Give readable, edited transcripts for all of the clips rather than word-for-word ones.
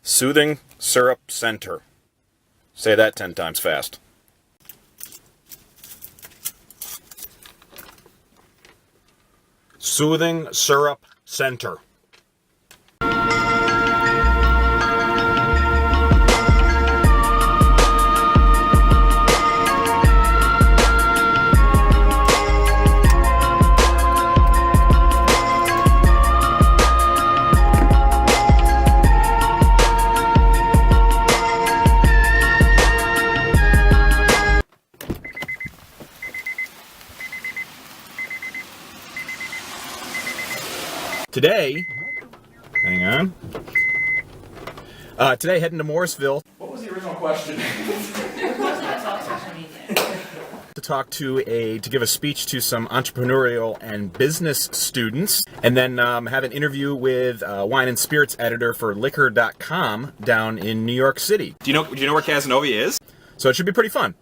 Soothing Syrup Center. Say that 10 times fast. Soothing Syrup Center. Today, hang on. Today, heading to Morrisville. What was the original question? to give a speech to some entrepreneurial and business students, and then have an interview with wine and spirits editor for liquor.com down in New York City. Do you know where Casanova is? So it should be pretty fun.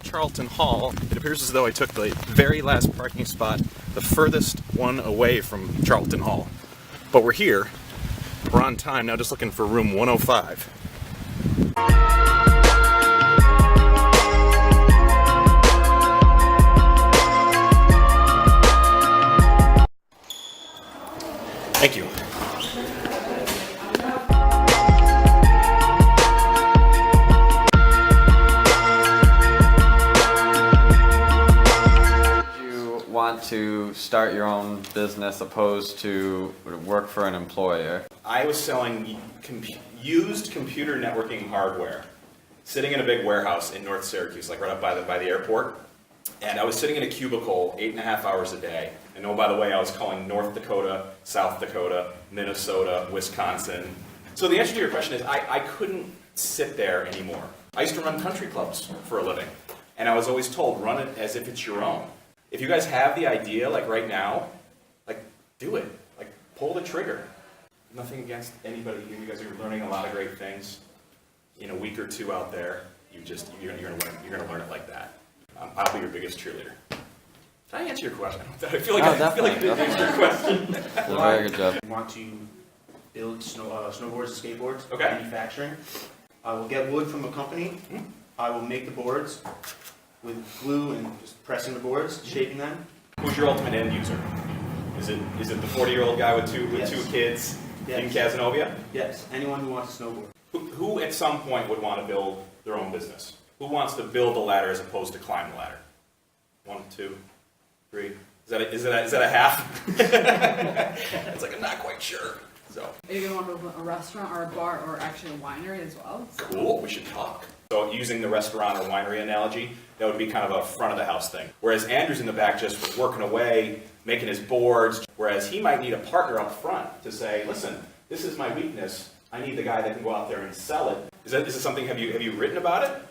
Charlton Hall. It appears as though I took the very last parking spot, the furthest one away from Charlton Hall. But we're here. We're on time now, just looking for room 105. Thank you. Want to start your own business opposed to work for an employer? I was selling used computer networking hardware, sitting in a big warehouse in North Syracuse, like right up by the airport. And I was sitting in a cubicle 8.5 hours a day. And oh, by the way, I was calling North Dakota, South Dakota, Minnesota, Wisconsin. So the answer to your question is I couldn't sit there anymore. I used to run country clubs for a living. And I was always told, run it as if it's your own. If you guys have the idea, like right now, like do it. Like pull the trigger. Nothing against anybody here. You guys are learning a lot of great things. In a week or two out there, you're gonna learn it like that. I'll be your biggest cheerleader. Did I answer your question? I feel like I didn't answer your question. Very good job. I want to build snowboards and skateboards. Okay. Manufacturing. I will get wood from a company. Mm-hmm. I will make the boards with glue and just pressing the boards, shaping them. Who's your ultimate end user? Is it the 40-year-old guy with two kids in Casanova? Yes, anyone who wants to snowboard. Who at some point would want to build their own business? Who wants to build the ladder as opposed to climb the ladder? 1, 2, 3. Is that a half? It's like I'm not quite sure. So. Are you going to want to open a restaurant or a bar or actually a winery as well? Cool, we should talk. So using the restaurant or winery analogy, that would be kind of a front of the house thing. Whereas Andrew's in the back just working away, making his boards, whereas he might need a partner up front to say, listen, this is my weakness. I need the guy that can go out there and sell it. Is this something, have you written about it?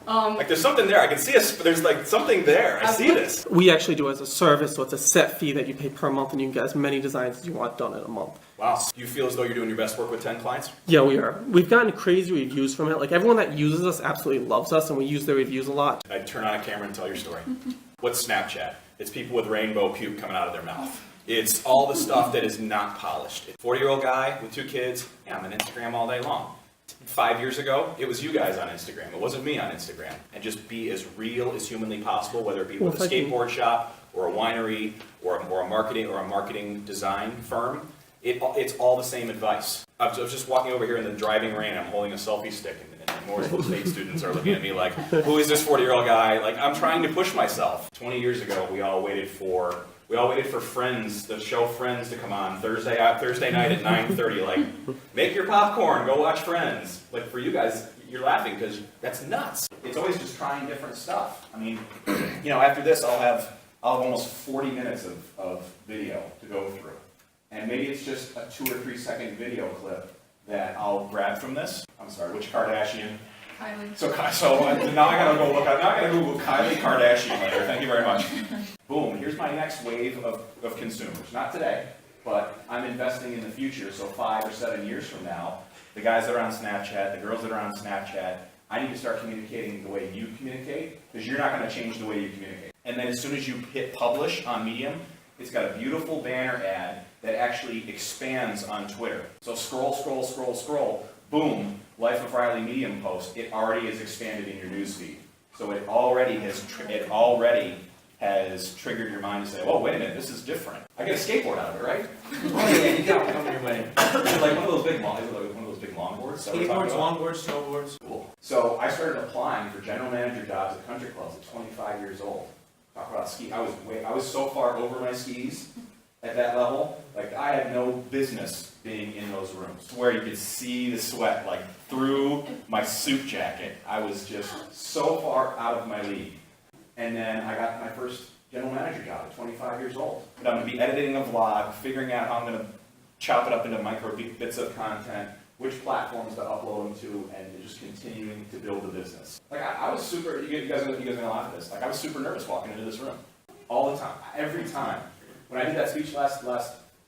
Like there's something there. I can see there's like something there. I see this. We actually do it as a service, so it's a set fee that you pay per month, and you can get as many designs as you want done in a month. Wow. Do you feel as though you're doing your best work with 10 clients? Yeah, we are. We've gotten crazy reviews from it. Like everyone that uses us absolutely loves us, and we use their reviews a lot. I'd turn on a camera and tell your story. What's Snapchat? It's people with rainbow puke coming out of their mouth. It's all the stuff that is not polished. 40-year-old guy with 2 kids, yeah, I'm on Instagram all day long. 5 years ago, it was you guys on Instagram. It wasn't me on Instagram. And just be as real as humanly possible, whether it be with a skateboard shop or a winery or a marketing design firm. It's all the same advice. I was just walking over here in the driving rain. I'm holding a selfie stick, and Morrisville State students are looking at me like, who is this 40-year-old guy? Like, I'm trying to push myself. 20 years ago, we all waited for Friends, the show Friends, to come on Thursday night at 9:30. Like, make your popcorn, go watch Friends. Like, for you guys, you're laughing because that's nuts. It's always just trying different stuff. I mean, after this, I'll have almost 40 minutes of video to go through. And maybe it's just a 2 or 3 second video clip that I'll grab from this. I'm sorry, which Kardashian? Kylie. So now I gotta go look up. Now I gotta Google Kylie Kardashian later. Thank you very much. Boom. Here's my next wave of consumers. Not today, but I'm investing in the future. So 5 or 7 years from now, the guys that are on Snapchat, the girls that are on Snapchat, I need to start communicating the way you communicate, because you're not going to change the way you communicate. And then as soon as you hit publish on Medium, it's got a beautiful banner ad that actually expands on Twitter. So scroll, boom, Life of Riley Medium post, it already is expanded in your newsfeed. So it already has triggered your mind to say, oh, wait a minute, this is different. I get a skateboard out of it, right? Oh, yeah, you got one on your way. Is it like one of those big longboards? Skateboards, longboards, snowboards. Cool. So I started applying for general manager jobs at country clubs at 25 years old. Talk about ski. I was so far over my skis at that level. Like, I had no business being in those rooms, to where you could see the sweat like through my suit jacket. I was just so far out of my league. And then I got my first general manager job at 25 years old. And I'm going to be editing a vlog, figuring out how I'm going to chop it up into micro bits of content, which platforms to upload them to, and just continuing to build the business. Like, I was super, you guys are going to laugh at this, like, I was super nervous walking into this room. All the time, every time. When I did that speech last spring,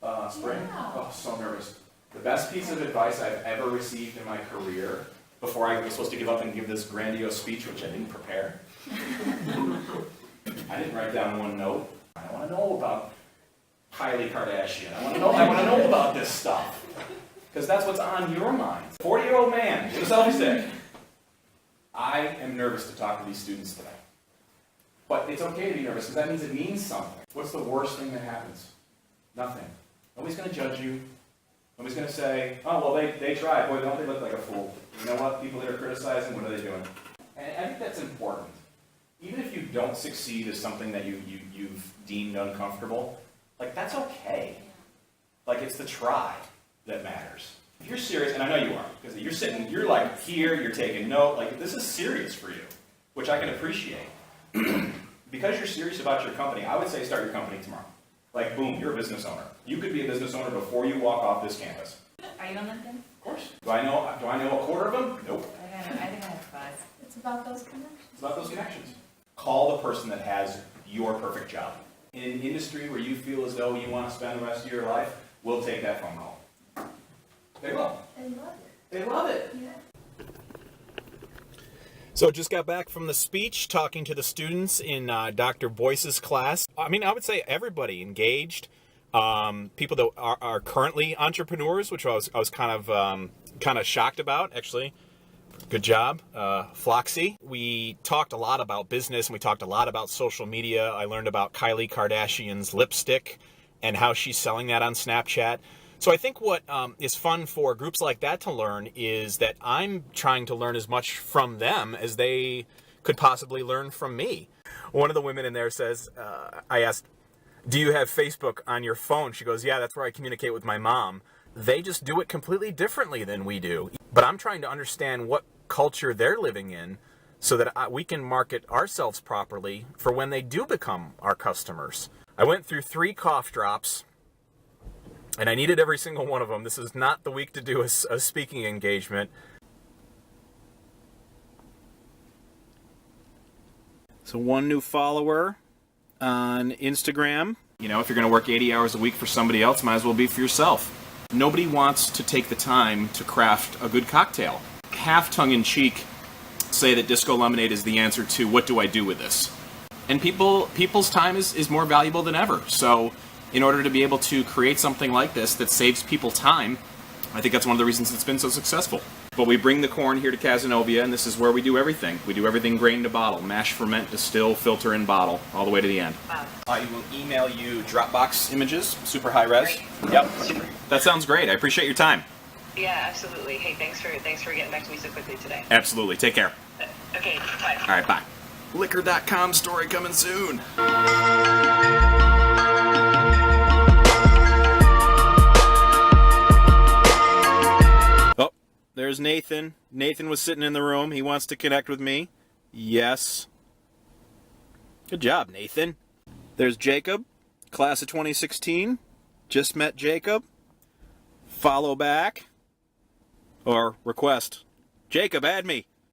oh, so nervous. The best piece of advice I've ever received in my career, before I was supposed to give up and give this grandiose speech, which I didn't prepare. I didn't write down one note. I want to know about Kylie Kardashian. I want to know about this stuff. Because that's what's on your mind. 40-year-old man with a selfie stick. I am nervous to talk to these students today. But it's okay to be nervous, because that means it means something. What's the worst thing that happens? Nothing. Nobody's going to judge you. Nobody's going to say, oh, well, they tried. Boy, don't they look like a fool. You know what? People that are criticizing, what are they doing? And I think that's important. Even if you don't succeed as something that you've deemed uncomfortable, like, that's okay. Like, it's the try that matters. If you're serious, and I know you are, because you're like here, you're taking note, like, this is serious for you, which I can appreciate. Because you're serious about your company, I would say start your company tomorrow. Like, boom, you're a business owner. You could be a business owner before you walk off this campus. Are you on LinkedIn? Of course. Do I know a quarter of them? Nope. I think I have 5. It's about those connections. It's about those connections. Call the person that has your perfect job. In an industry where you feel as though you want to spend the rest of your life, we'll take that phone call. They will. They love it. They love it. Yeah. So just got back from the speech, talking to the students in Dr. Boyce's class. I mean, I would say everybody engaged. People that are currently entrepreneurs, which I was kind of shocked about, actually. Good job, Floxy. We talked a lot about business, and we talked a lot about social media. I learned about Kylie Kardashian's lipstick and how she's selling that on Snapchat. So I think what is fun for groups like that to learn is that I'm trying to learn as much from them as they could possibly learn from me. One of the women in there says, I asked, do you have Facebook on your phone? She goes, yeah, that's where I communicate with my mom. They just do it completely differently than we do. But I'm trying to understand what culture they're living in so that we can market ourselves properly for when they do become our customers. I went through 3 cough drops, and I needed every single one of them. This is not the week to do a speaking engagement. So 1 new follower on Instagram. You know, if you're going to work 80 hours a week for somebody else, might as well be for yourself. Nobody wants to take the time to craft a good cocktail. Half tongue-in-cheek say that Disco Lemonade is the answer to what do I do with this? And people's time is more valuable than ever. So in order to be able to create something like this that saves people time, I think that's one of the reasons it's been so successful. But we bring the corn here to Cazenovia, and this is where we do everything. We do everything grain to bottle, mash, ferment, distill, filter, and bottle, all the way to the end. Wow. I will email you Dropbox images, super high res. Great. Yep. That sounds great. I appreciate your time. Yeah, absolutely. Hey, thanks for getting back to me so quickly today. Absolutely. Take care. Okay, bye. All right, bye. Liquor.com story coming soon. Oh, there's Nathan. Nathan was sitting in the room. He wants to connect with me. Yes. Good job, Nathan. There's Jacob, class of 2016. Just met Jacob. Follow back. Or request. Jacob, add me.